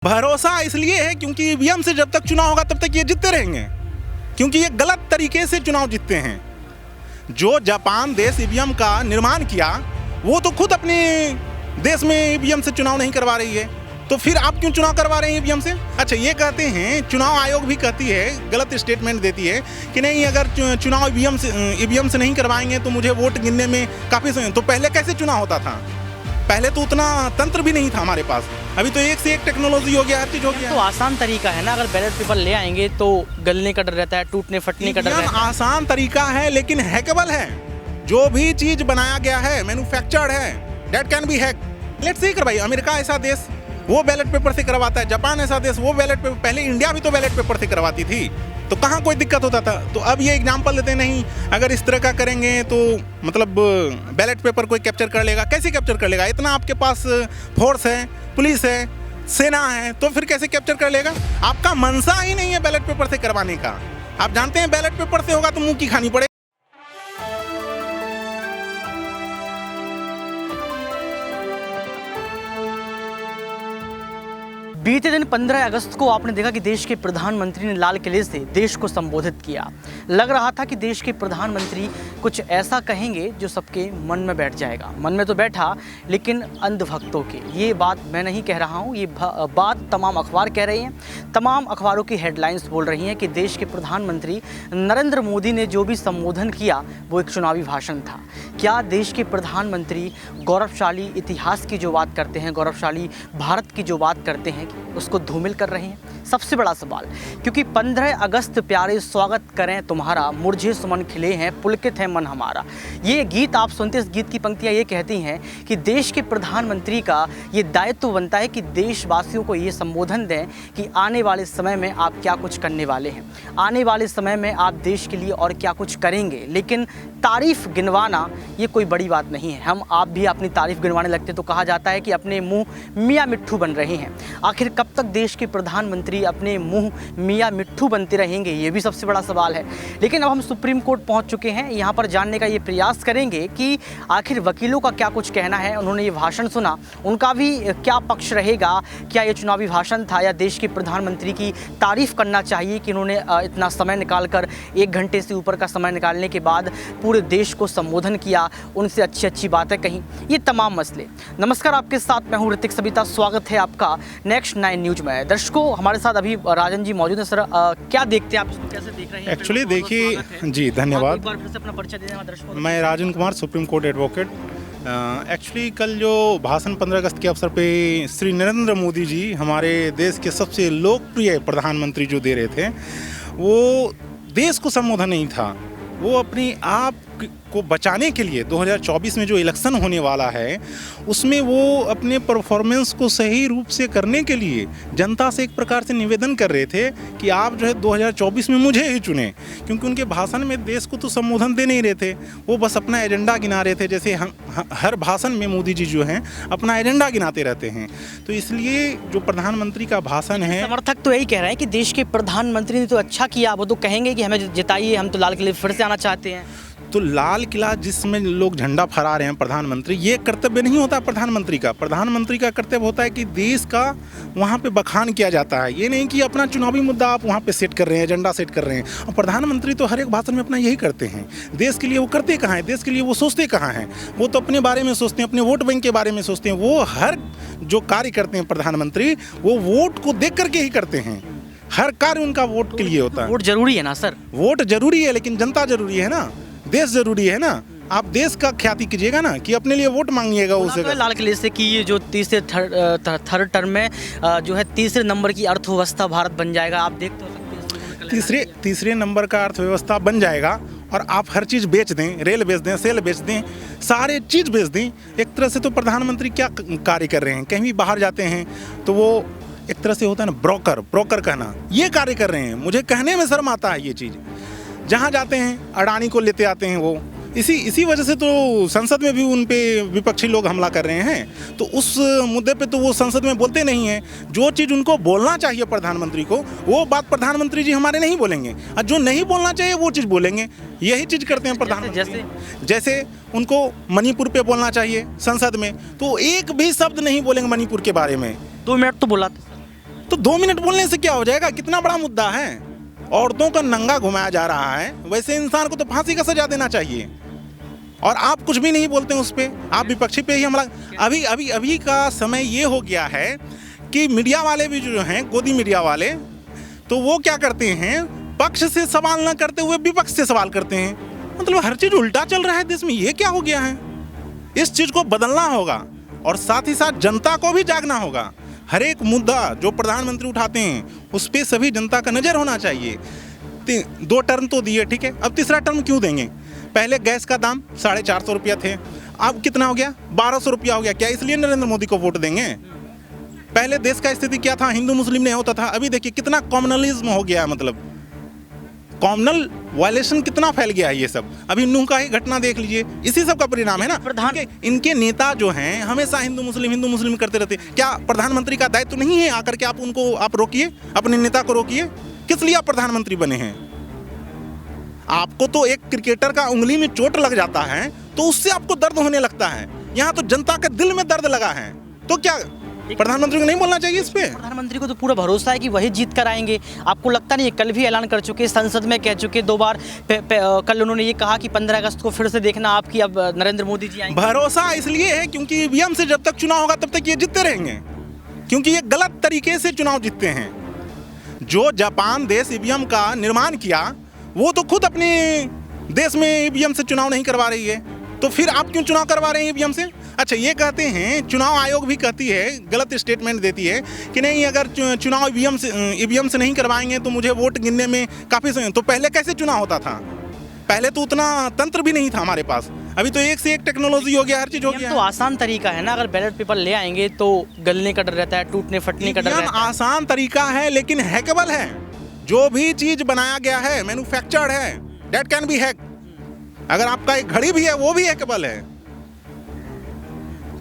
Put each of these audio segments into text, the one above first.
भरोसा इसलिए है क्योंकि ईवीएम से जब तक चुनाव होगा तब तक ये जीतते रहेंगे, क्योंकि ये गलत तरीके से चुनाव जीतते हैं। जो जापान देश ईवीएम का निर्माण किया वो तो खुद अपने देश में ईवीएम से चुनाव नहीं करवा रही है, तो फिर आप क्यों चुनाव करवा रहे हैं ईवीएम से? अच्छा, ये कहते हैं, चुनाव आयोग भी कहती है, गलत स्टेटमेंट देती है कि नहीं, अगर चुनाव ईवीएम से नहीं करवाएंगे तो मुझे वोट गिनने में काफ़ी समय। तो पहले कैसे चुनाव होता था? पहले तो उतना तंत्र भी नहीं था हमारे पास, अभी तो एक से एक टेक्नोलॉजी हो गया, हर चीज़ हो गया। तो आसान तरीका है ना, अगर बैलेट पेपर ले आएंगे तो गलने का डर रहता है, टूटने फटने का डर रहता है। आसान तरीका है लेकिन हैकेबल है। जो भी चीज़ बनाया गया है, मैन्युफैक्चर्ड है, that can be hack. Let's see भाई, अमेरिका ऐसा देश वो बैलेट पेपर से करवाता है, जापान ऐसा देश वो बैलेट पेपर, पहले इंडिया भी तो बैलेट पेपर से करवाती थी, तो कहाँ कोई दिक्कत होता था? तो अब ये एग्जाम्पल देते नहीं, अगर इस तरह का करेंगे तो मतलब बैलेट पेपर कोई कैप्चर कर लेगा। कैसे कैप्चर कर लेगा? इतना आपके पास फोर्स है, पुलिस है, सेना है, तो फिर कैसे कैप्चर कर लेगा? आपका मनसा ही नहीं है बैलेट पेपर से करवाने का। आप जानते हैं बैलेट पेपर से होगा तो मुंह की खानी पड़ेगी। बीते दिन 15 अगस्त को आपने देखा कि देश के प्रधानमंत्री ने लाल किले से देश को संबोधित किया। लग रहा था कि देश के प्रधानमंत्री कुछ ऐसा कहेंगे जो सबके मन में बैठ जाएगा। मन में तो बैठा, लेकिन अंधभक्तों के, ये बात मैं नहीं कह रहा हूँ, ये बात तमाम अखबार कह रहे हैं। तमाम अखबारों की हेडलाइंस बोल रही हैं कि देश के प्रधानमंत्री नरेंद्र मोदी ने जो भी संबोधन किया वो एक चुनावी भाषण था। क्या देश के प्रधानमंत्री गौरवशाली इतिहास की जो बात करते हैं, गौरवशाली भारत की जो बात करते हैं, उसको धूमिल कर रहे हैं? सबसे बड़ा सवाल, क्योंकि 15 अगस्त प्यारे स्वागत करें तुम्हारा, मुरझे सुमन खिले हैं, पुलकित है मन हमारा। ये गीत आप सुनते, इस गीत की पंक्तियाँ ये कहती हैं कि देश के प्रधानमंत्री का ये दायित्व बनता है कि देशवासियों को ये संबोधन दें कि आने वाले समय में आप क्या कुछ करने वाले हैं, आने वाले समय में आप देश के लिए और क्या कुछ करेंगे। लेकिन तारीफ़ गिनवाना ये कोई बड़ी बात नहीं है। हम आप भी अपनी तारीफ़ गिनवाने लगते तो कहा जाता है कि अपने मुँह मियाँ मिट्ठू बन रहे हैं। आखिर कब तक देश के प्रधानमंत्री अपने मुंह मियाँ मिट्ठू बनते रहेंगे, ये भी सबसे बड़ा सवाल है। लेकिन अब हम सुप्रीम कोर्ट पहुंच चुके हैं, यहाँ पर जानने का ये प्रयास करेंगे कि आखिर वकीलों का क्या कुछ कहना है। उन्होंने ये भाषण सुना, उनका भी क्या पक्ष रहेगा? क्या ये चुनावी भाषण था या देश के प्रधानमंत्री की तारीफ़ करना चाहिए कि उन्होंने इतना समय निकालकर, 1 घंटे से ऊपर का समय निकालने के बाद पूरे देश को संबोधन किया, उनसे अच्छी अच्छी बातें कहीं, ये तमाम मसले। नमस्कार, आपके साथ मैं हूँ ऋतिक सबिता, स्वागत है आपका नेक्स्ट 9 न्यूज में। दर्शकों, हमारे साथ अभी राजन जी मौजूद हैं। सर, क्या देखते हैं आप, इसको कैसे देख रहे हैं? एक्चुअली देखिए जी, धन्यवाद। एक बार फिर से अपना परिचय देने वाले दर्शकों। मैं Rajan Kumar, supreme court advocate. Actually कल जो भाषण 15 अगस्त के अवसर पे श्री नरेंद्र मोदी जी, हमारे देश के सबसे लोकप्रिय प्रधानमंत्री जो दे रहे थे, वो देश को संबोधन नहीं था, वो अपनी आप को बचाने के लिए 2024 में जो इलेक्शन होने वाला है उसमें वो अपने परफॉर्मेंस को सही रूप से करने के लिए जनता से एक प्रकार से निवेदन कर रहे थे कि आप जो है 2024 में मुझे ही चुने। क्योंकि उनके भाषण में देश को तो संबोधन दे नहीं रहे थे, वो बस अपना एजेंडा गिना रहे थे। जैसे हर भाषण में मोदी जी जो हैं अपना एजेंडा गिनाते रहते हैं, तो इसलिए जो प्रधानमंत्री का भाषण है, समर्थक तो यही कह रहे हैं कि देश के प्रधानमंत्री ने तो अच्छा किया, वो तो कहेंगे कि हमें जिताइए, हम तो लाल किले फिर से आना चाहते हैं। तो लाल किला जिसमें लोग झंडा फहरा रहे हैं प्रधानमंत्री, ये कर्तव्य नहीं होता प्रधानमंत्री का। प्रधानमंत्री का कर्तव्य होता है कि देश का वहाँ पे बखान किया जाता है, ये नहीं कि अपना चुनावी मुद्दा आप वहाँ पे सेट कर रहे हैं, एजेंडा सेट कर रहे हैं। और प्रधानमंत्री तो हर एक भाषण में अपना यही करते हैं। देश के लिए वो करते कहाँ हैं? देश के लिए वो सोचते कहाँ हैं? वो तो अपने बारे में सोचते हैं, अपने वोट बैंक के बारे में सोचते हैं। वो हर जो कार्य करते हैं प्रधानमंत्री, वो वोट को देख करके ही करते हैं। हर कार्य उनका वोट के लिए होता है। वोट जरूरी है ना सर? वोट जरूरी है, लेकिन जनता जरूरी है ना, देश जरूरी है ना। आप देश का ख्याति कीजिएगा ना, कि अपने लिए वोट मांगिएगा उसे। तो लाल किले से कि ये जो तीसरे थर्ड टर्म में जो है तीसरे नंबर की अर्थव्यवस्था भारत बन जाएगा, आप देख तो सकते हैं। तीसरे नंबर का अर्थव्यवस्था बन जाएगा और आप हर चीज़ बेच दें, रेल बेच दें, सेल बेच दें, सारे चीज़ बेच दें। एक तरह से तो प्रधानमंत्री क्या कार्य कर रहे हैं? कहीं भी बाहर जाते हैं तो वो एक तरह से होता है ना, ब्रोकर कहना, ये कार्य कर रहे हैं। मुझे कहने में शर्म आता है ये चीज़। जहाँ जाते हैं अडानी को लेते आते हैं वो। इसी वजह से तो संसद में भी उन पे विपक्षी लोग हमला कर रहे हैं। तो उस मुद्दे पे तो वो संसद में बोलते नहीं हैं। जो चीज़ उनको बोलना चाहिए प्रधानमंत्री को, वो बात प्रधानमंत्री जी हमारे नहीं बोलेंगे, और जो नहीं बोलना चाहिए वो चीज़ बोलेंगे। यही चीज़ करते हैं प्रधानमंत्री। जैसे उनको मणिपुर पे बोलना चाहिए संसद में, तो एक भी शब्द नहीं बोलेंगे मणिपुर के बारे में। 2 मिनट तो बोला था। 2 मिनट बोलने से क्या हो जाएगा? कितना बड़ा मुद्दा है। औरतों का नंगा घुमाया जा रहा है, वैसे इंसान को तो फांसी का सजा देना चाहिए और आप कुछ भी नहीं बोलते हैं उस पर, आप विपक्षी पे ही हमला। अभी का समय ये हो गया है कि मीडिया वाले भी जो हैं, गोदी मीडिया वाले, तो वो क्या करते हैं, पक्ष से सवाल ना करते हुए विपक्ष से सवाल करते हैं। मतलब हर चीज उल्टा चल रहा है देश में, ये क्या हो गया है? इस चीज को बदलना होगा और साथ ही साथ जनता को भी जागना होगा। हर एक मुद्दा जो प्रधानमंत्री उठाते हैं उस पर सभी जनता का नजर होना चाहिए। 2 टर्म तो दिए, ठीक है, अब तीसरा टर्म क्यों देंगे? पहले गैस का दाम 450 रुपया थे, अब कितना हो गया? 1200 रुपया हो गया। क्या इसलिए नरेंद्र मोदी को वोट देंगे? पहले देश का स्थिति क्या था? हिंदू मुस्लिम नहीं होता था, अभी देखिए कितना कॉम्युनलिज्म हो गया, मतलब कॉम्युनल वायलेशन कितना फैल गया है ये सब। अभी नूह का ही घटना देख लीजिए, इसी सब का परिणाम है ना। इनके नेता जो हैं हमेशा हिंदू मुस्लिम करते रहते। क्या प्रधानमंत्री का दायित्व नहीं है आकर के आप रोकिए, अपने नेता को रोकिए? किस लिए आप प्रधानमंत्री बने हैं? आपको तो एक क्रिकेटर का उंगली में चोट लग जाता है तो उससे आपको दर्द होने लगता है, यहाँ तो जनता के दिल में दर्द लगा है, तो क्या प्रधानमंत्री को नहीं बोलना चाहिए इस पे? प्रधानमंत्री को तो पूरा भरोसा है कि वही जीत कर आएंगे। आपको लगता नहीं है? कल भी ऐलान कर चुके, संसद में कह चुके 2 बार। कल उन्होंने ये कहा कि 15 अगस्त को फिर से देखना आपकी, अब नरेंद्र मोदी जी आएंगे। भरोसा इसलिए है क्योंकि ईवीएम से जब तक चुनाव होगा तब तक ये जीतते रहेंगे, क्योंकि ये गलत तरीके से चुनाव जीतते हैं। जो जापान देश ईवीएम का निर्माण किया वो तो खुद अपने देश में ईवीएम से चुनाव नहीं करवा रही है, तो फिर आप क्यों चुनाव करवा रहे हैं ईवीएम से? अच्छा, ये कहते हैं, चुनाव आयोग भी कहती है, गलत स्टेटमेंट देती है कि नहीं, अगर चुनाव ईवीएम से नहीं करवाएंगे तो मुझे वोट गिनने में काफ़ी समय। तो पहले कैसे चुनाव होता था? पहले तो उतना तंत्र भी नहीं था हमारे पास, अभी तो एक से एक टेक्नोलॉजी हो गया, हर चीज़ हो गया। तो आसान तरीका है ना, अगर बैलेट पेपर ले आएंगे तो गलने का डर रहता है, टूटने फटने का डर रहता है। आसान तरीका है लेकिन हैकेबल है। जो भी चीज़ बनाया गया है मैन्युफैक्चर्ड है, दैट कैन बी हैक। अगर आपका एक घड़ी भी है वो भी हैकेबल है।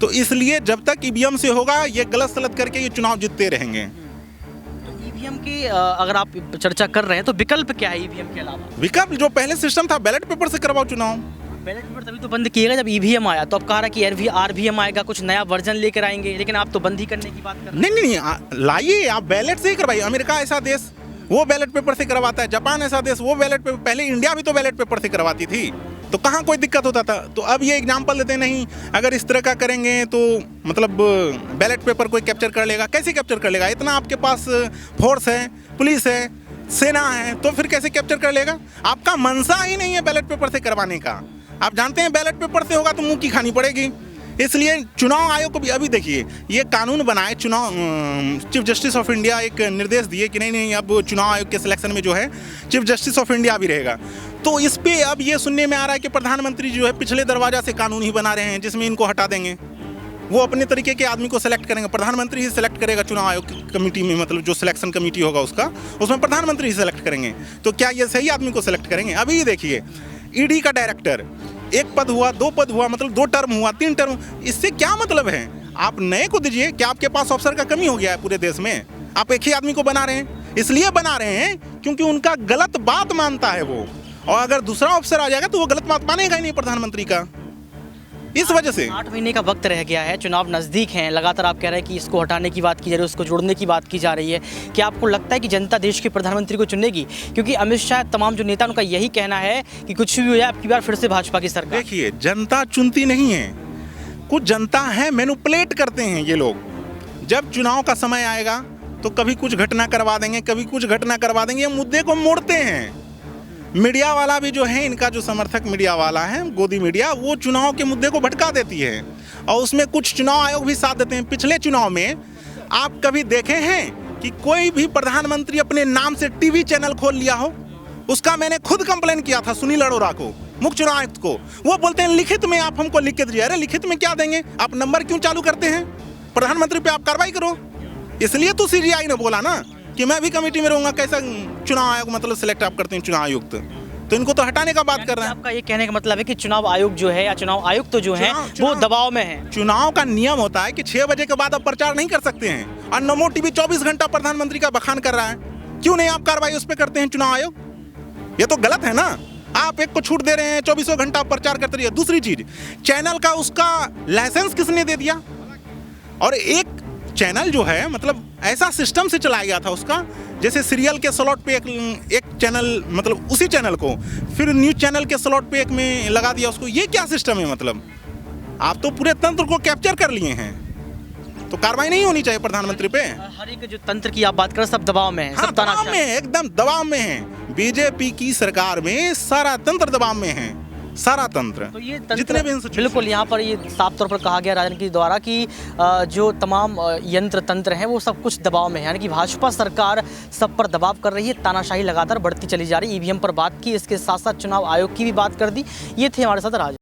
तो इसलिए जब तक ईवीएम से होगा ये गलत सलत करके ये चुनाव जीतते रहेंगे। तो ईवीएम की अगर आप चर्चा कर रहे हैं तो विकल्प क्या है ईवीएम के अलावा? विकल्प जो पहले सिस्टम था, बैलेट पेपर से करवाओ चुनाव। बैलेट पेपर तभी तो बंद किएगा जब ईवीएम आया, तो अब कह रहा कि आरवीएम आएगा, कुछ नया वर्जन लेकर आएंगे, लेकिन आप तो बंद ही करने की बात कर रहे हैं। नहीं, लाइए, आप बैलेट से ही करवाइए। अमेरिका ऐसा देश वो बैलेट पेपर से करवाता है, जापान ऐसा देश वो बैलेट पेपर, पहले इंडिया भी तो बैलेट पेपर से करवाती थी, तो कहाँ कोई दिक्कत होता था? तो अब ये एग्जाम्पल देते नहीं, अगर इस तरह का करेंगे तो मतलब बैलेट पेपर कोई कैप्चर कर लेगा। कैसे कैप्चर कर लेगा? इतना आपके पास फोर्स है, पुलिस है, सेना है, तो फिर कैसे कैप्चर कर लेगा? आपका मंशा ही नहीं है बैलेट पेपर से करवाने का। आप जानते हैं बैलेट पेपर से होगा तो मुंह की खानी पड़ेगी। इसलिए चुनाव आयोग को भी अभी देखिए, ये कानून बनाए, चुनाव चीफ जस्टिस ऑफ इंडिया एक निर्देश दिए कि नहीं अब चुनाव आयोग के सिलेक्शन में जो है चीफ जस्टिस ऑफ इंडिया भी रहेगा। तो इस पे अब ये सुनने में आ रहा है कि प्रधानमंत्री जो है पिछले दरवाजा से कानून ही बना रहे हैं जिसमें इनको हटा देंगे। वो अपने तरीके के आदमी को सिलेक्ट करेंगे, प्रधानमंत्री ही सिलेक्ट करेगा चुनाव आयोग की कमेटी में, मतलब जो सिलेक्शन कमेटी होगा उसका, उसमें प्रधानमंत्री ही सिलेक्ट करेंगे। तो क्या ये सही आदमी को सिलेक्ट करेंगे? अभी देखिए, ईडी का डायरेक्टर, 1 पद हुआ, 2 पद हुआ, मतलब 2 टर्म हुआ, 3 टर्म, इससे क्या मतलब है? आप नए को दीजिए। क्या आपके पास अफसर का कमी हो गया है पूरे देश में? आप एक ही आदमी को बना रहे हैं, इसलिए बना रहे हैं क्योंकि उनका गलत बात मानता है वो, और अगर दूसरा अफसर आ जाएगा तो वो गलत बात मानेगा ही नहीं प्रधानमंत्री का। इस वजह से 8 महीने का वक्त रह गया है, चुनाव नज़दीक हैं, लगातार आप कह रहे हैं कि इसको हटाने की बात की जा रही है, उसको जोड़ने की बात की जा रही है। क्या आपको लगता है कि जनता देश के प्रधानमंत्री को चुनेगी? क्योंकि अमित शाह, तमाम जो नेता, उनका यही कहना है कि कुछ भी हो जाए आपकी बार फिर से भाजपा की सरकार। देखिए, जनता चुनती नहीं है, कुछ जनता है मैनिपुलेट करते हैं ये लोग। जब चुनाव का समय आएगा तो कभी कुछ घटना करवा देंगे, कभी कुछ घटना करवा देंगे, ये मुद्दे को मोड़ते हैं। मीडिया वाला भी जो है, इनका जो समर्थक मीडिया वाला है, गोदी मीडिया, वो चुनाव के मुद्दे को भटका देती है और उसमें कुछ चुनाव आयोग भी साथ देते हैं। पिछले चुनाव में आप कभी देखे हैं कि कोई भी प्रधानमंत्री अपने नाम से टीवी चैनल खोल लिया हो? उसका मैंने खुद कंप्लेन किया था सुनील अरोड़ा को, मुख्य चुनाव आयुक्त को। वो बोलते हैं लिखित में आप हमको लिख के दीजिए। अरे लिखित में क्या देंगे? आप नंबर क्यों चालू करते हैं? प्रधानमंत्री पे आप कार्रवाई करो। इसलिए तो सीजीआई ने बोला ना कि मैं भी कमेटी में रहूंगा। कैसा चुनाव आयोग मतलब सिलेक्ट आप करते हैं चुनाव आयुक्त? तो इनको तो हटाने का बात कर रहे हैं। आपका ये कहने का मतलब है कि चुनाव आयोग जो है या चुनाव आयुक्त तो जो है वो दबाव में है। चुनाव का नियम होता है कि 6 बजे के बाद आप प्रचार नहीं कर सकते हैं, और नमो टीवी 24 घंटा प्रधानमंत्री का बखान कर रहा है। क्यों नहीं आप कार्रवाई उस पर करते हैं चुनाव आयोग? ये तो गलत है ना। आप एक को छूट दे रहे हैं, 24 घंटा प्रचार करते रहिए। दूसरी चीज, चैनल का उसका लाइसेंस किसने दे दिया? और एक चैनल जो है मतलब ऐसा सिस्टम से चलाया गया था उसका, जैसे सीरियल के स्लॉट पे एक चैनल, मतलब उसी चैनल को फिर न्यूज़ चैनल के स्लॉट पे एक में लगा दिया उसको। ये क्या सिस्टम है? मतलब आप तो पूरे तंत्र को कैप्चर कर लिए हैं, तो कार्रवाई नहीं होनी चाहिए प्रधानमंत्री पे? हर एक जो तंत्र की आप बात कर, सब दबाव में है, हाँ, सब दबाव तानाशाही। में है, एकदम दबाव में है। बीजेपी की सरकार में सारा तंत्र दबाव में है, सारा तंत्र। तो ये तंत्र जितने भी institution- बिल्कुल यहाँ पर ये साफ तौर पर कहा गया राजनीति द्वारा कि जो तमाम यंत्र तंत्र हैं वो सब कुछ दबाव में है, यानी कि भाजपा सरकार सब पर दबाव कर रही है, तानाशाही लगातार बढ़ती चली जा रही है। ईवीएम पर बात की, इसके साथ साथ चुनाव आयोग की भी बात कर दी। ये थे हमारे साथ राज।